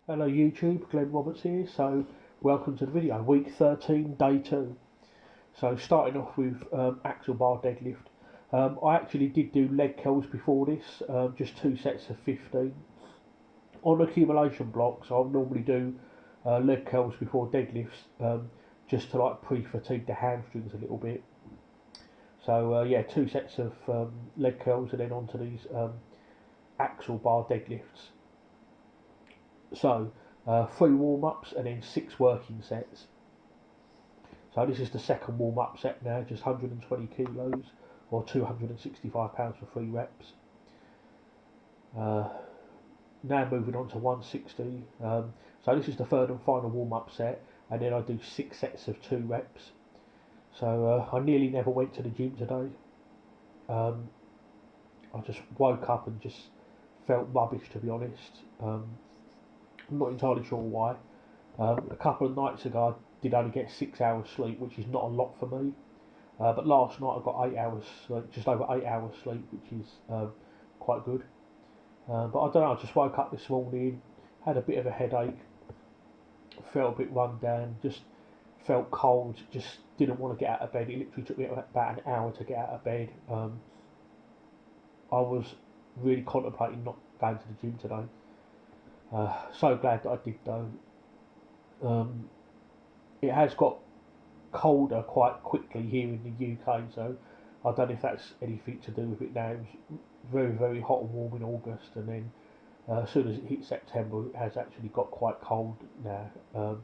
Hello YouTube, Glenn Roberts here. So welcome to the video, week 13, day 2. So starting off with axle bar deadlift. I actually did do leg curls before this, just 2 sets of 15. On accumulation blocks I'll normally do leg curls before deadlifts, just to like pre-fatigue the hamstrings a little bit. So yeah, 2 sets of leg curls and then onto these axle bar deadlifts. So 3 warm-ups and then 6 working sets. So this is the second warm-up set now, just 120 kilos or 265 pounds for 3 reps. Uh, Now moving on to 160. So this is the third and final warm-up set, and then I do 6 sets of 2 reps. So I nearly never went to the gym today. Um, I just woke up and just felt rubbish, to be honest. I'm not entirely sure why. A couple of nights ago, I did only get 6 hours sleep, which is not a lot for me. But last night I got 8 hours, just over 8 hours sleep, which is quite good. But I don't know. I just woke up this morning, had a bit of a headache, felt a bit run down, just felt cold, just didn't want to get out of bed. It literally took me about an hour to get out of bed. I was really contemplating not going to the gym today. So glad that I did though. Um, it has got colder quite quickly here in the UK, so I don't know if that's anything to do with it now. It was very, very hot and warm in August, and then as soon as it hit September, it has actually got quite cold now.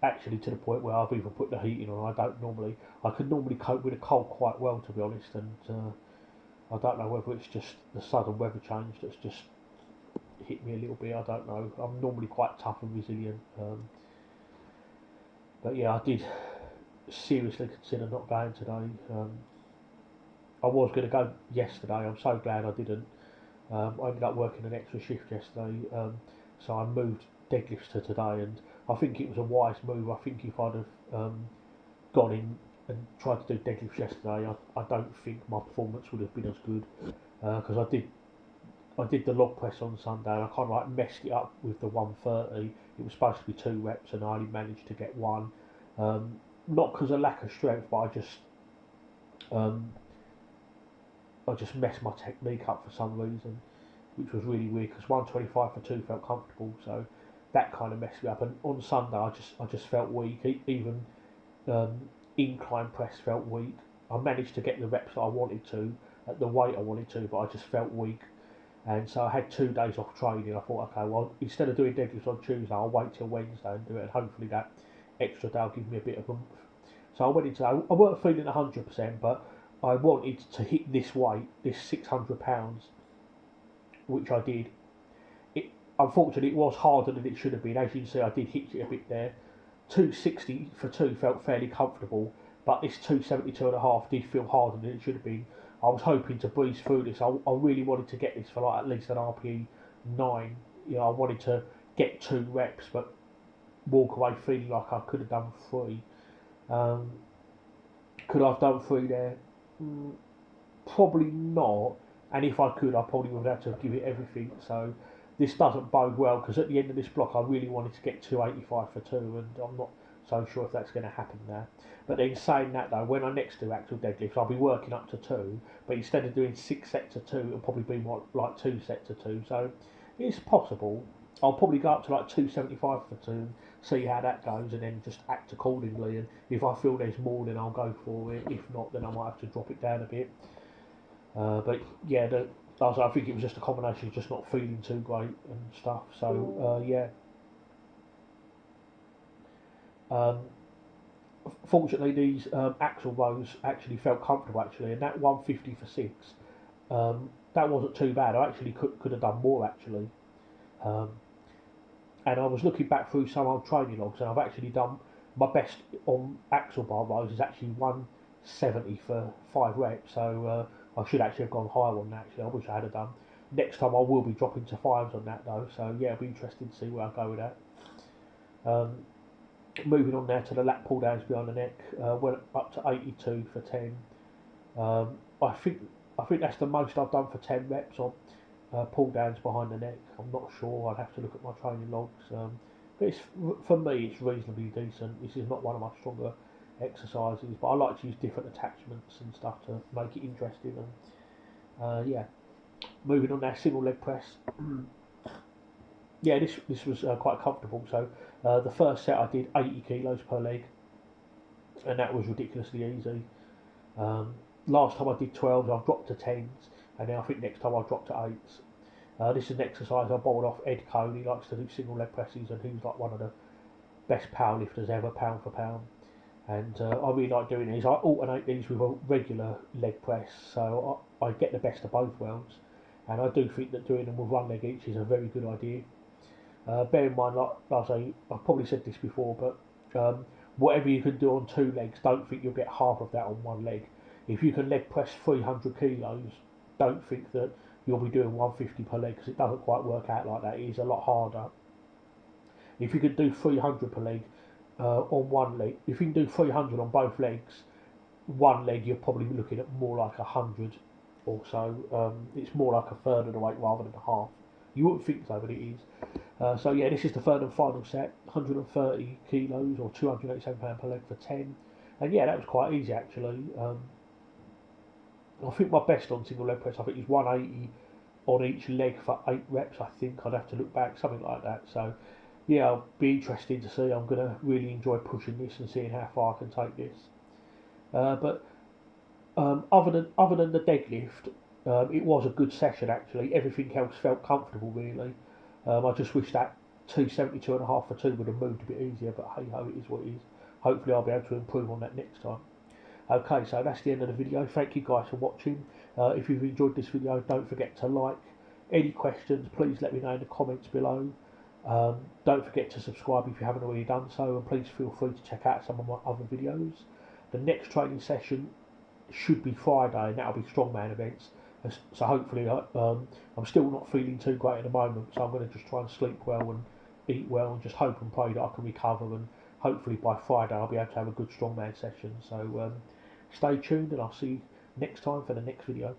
Actually, to the point where I've even put the heating on. I can normally cope with the cold quite well, to be honest, and I don't know whether it's just the sudden weather change that's just hit me a little bit. I don't know. I'm normally quite tough and resilient, but yeah, I did seriously consider not going today. I was going to go yesterday. I'm so glad I didn't. I ended up working an extra shift yesterday, so I moved deadlifts to today, and I think it was a wise move. I think if I'd have gone in and tried to do deadlifts yesterday, I don't think my performance would have been as good, because I did the log press on Sunday, and I kind of like messed it up with the 130. It was supposed to be 2 reps, and I only managed to get one. Not because of lack of strength, but um, I just messed my technique up for some reason, which was really weird because 125 for 2 felt comfortable, so that kind of messed me up. And on Sunday, I just felt weak. Even um, incline press felt weak. I managed to get the reps that I wanted to at the weight I wanted to, but I just felt weak. And so I had 2 days off training. I thought, okay, well, instead of doing deadlifts on Tuesday, I'll wait till Wednesday and do it, and hopefully that extra day will give me a bit of oomph. So I went into that. I weren't feeling 100%, but I wanted to hit this weight, this £600, which I did. It Unfortunately, it was harder than it should have been. As you can see, I did hit it a bit there. 260 for 2 felt fairly comfortable, but this 272.5 did feel harder than it should have been. I was hoping to breeze through this. I really wanted to get this for like at least an RPE 9. I wanted to get 2 reps, but walk away feeling like I could have done 3. Um, could I have done 3 there? Mm, Probably not. And if I could, I probably would have to give it everything. So this doesn't bode well because at the end of this block, I really wanted to get 285 for 2, and I'm not so sure if that's going to happen there. But then saying that though, when I next do actual deadlifts, I'll be working up to 2, but instead of doing 6 sets of 2, it'll probably be more like 2 sets of 2. So it's possible. I'll probably go up to like 275 for 2, see how that goes, and then just act accordingly. And if I feel there's more, then I'll go for it. If not, then I might have to drop it down a bit. But yeah, I think it was just a combination of just not feeling too great and stuff. So yeah. Um, Fortunately, these axle rows actually felt comfortable actually, and that 150 for 6, that wasn't too bad. I actually could have done more actually. Um, and I was looking back through some old training logs, and I've actually done my best on axle bar rows is actually 170 for 5 reps. So I should actually have gone higher on that. Actually, I wish I had done. Next time I will be dropping to 5s on that though. So yeah, it'll be interesting to see where I go with that. Um, Moving on now to the lat pull downs behind the neck. Went up to 82 for 10. I think that's the most I've done for 10 reps on pull downs behind the neck. I'm not sure. I'd have to look at my training logs. But for me, it's reasonably decent. This is not one of my stronger exercises, but I like to use different attachments and stuff to make it interesting. And yeah, moving on now, single leg press. Yeah, this was quite comfortable. So the first set I did 80 kilos per leg, and that was ridiculously easy. Last time I did 12s, I've dropped to 10s, and now I think next time I'll drop to 8s. This is an exercise I borrowed off Ed Cohn. He likes to do single leg presses, and he's like one of the best powerlifters ever, pound for pound. And I really like doing these. I alternate these with a regular leg press, so I get the best of both worlds. And I do think that doing them with one leg each is a very good idea. Bear in mind, like I say, I've probably said this before, but whatever you can do on 2 legs, don't think you'll get half of that on 1 leg. If you can leg press 300 kilos, don't think that you'll be doing 150 per leg, because it doesn't quite work out like that. It is a lot harder. If you could do 300 per leg on 1 leg, if you can do 300 on both legs, 1 leg you're probably looking at more like 100 or so. It's more like a third of the weight rather than half. You wouldn't think so, but it is. So yeah, this is the third and final set, 130 kilos or 287 pounds per leg for 10. And yeah, that was quite easy actually. I think my best on single leg press, I think, is 180 on each leg for 8 reps. I think I'd have to look back, something like that. So yeah, I'll be interested to see. I'm going to really enjoy pushing this and seeing how far I can take this. But other than the deadlift, it was a good session actually. Everything else felt comfortable really. I just wish that 272.5 for 2 would have moved a bit easier, but hey ho, it is what it is. Hopefully I'll be able to improve on that next time. Okay, so that's the end of the video. Thank you guys for watching. If you've enjoyed this video, don't forget to like. Any questions, please let me know in the comments below. Don't forget to subscribe if you haven't already done so, and please feel free to check out some of my other videos. The next training session should be Friday, and that'll be strongman events. So hopefully, I'm still not feeling too great at the moment, so I'm going to just try and sleep well and eat well, and just hope and pray that I can recover, and hopefully by Friday I'll be able to have a good strongman session. So stay tuned, and I'll see you next time for the next video.